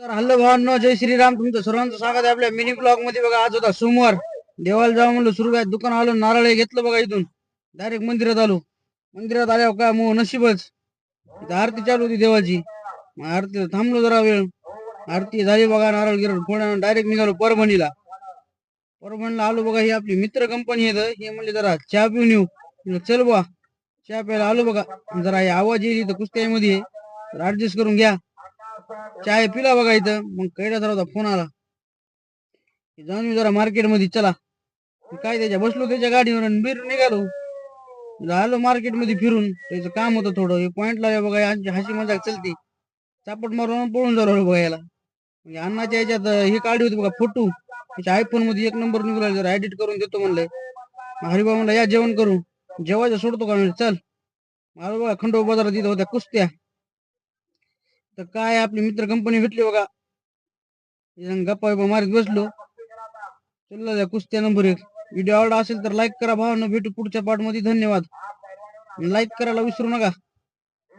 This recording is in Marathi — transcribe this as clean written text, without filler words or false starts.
तर हल्लो भावांनो, जय श्रीराम. तुमचं सर्वांचं स्वागत आहे आपल्या मिनी ब्लॉग मध्ये. बघा, आज होता सोमवार. देवाला जाऊ म्हणलं, सुरू आहे दुकान आलो, नारळ हे घेतलं बघा. इथून डायरेक्ट मंदिरात आलो. मंदिरात आल्यावर काय मग नशीबच, इथं आरती चालू होती देवाची. मग आरतीला थांबलो जरा वेळ. आरती झाली बघा, नारळ गिरळ फोडून डायरेक्ट निघालो परभणीला. परभणीला आलो बघा. ही आपली मित्र कंपनी आहे. हे म्हणले जरा चहा पिऊन येऊ. म्हणलं, चल बा. चहा प्यायला आलो बघा. जरा हे आवाज येईल इथं कुस्त्यामध्ये, तर ऍडजस्ट करून घ्या. चाय पिला बघा इथं. मग कैलाचा होता फोन आला की जाऊन येऊ जरा मार्केट मध्ये, चला. मग काय त्याच्या बसलो त्याच्या गाडीवर आणि बीर निघालो. झालो मार्केट मध्ये फिरून. त्याचं काम होतं थोडं. हे पॉइंटला बघा, यांची हसी मजाक चलती. चापट मारून पळून झालो बघायला. म्हणजे अण्णाच्या याच्यात हे काढली होती बघा फोटो. त्याच्या आयफोन मध्ये एक नंबर निघाला. जरा एडिट करून देतो म्हणलंय. हरिबा म्हणला या जेवण करू. जेवायचं सोडतो का? म्हणलं चल. आलो बघा खंडोबा बाजारात. तिथं होत्या कुस्त्या. तर काय आपली मित्र कंपनी भेटली बघा. गप्पा बिप्पा मारीत बसलो. चला त्या कुस्त्या नंबर 1. व्हिडिओ आवडला असेल तर लाईक करा भावांनो. भेटू पुढच्या पार्ट मध्ये. धन्यवाद. लाईक करायला विसरू नका.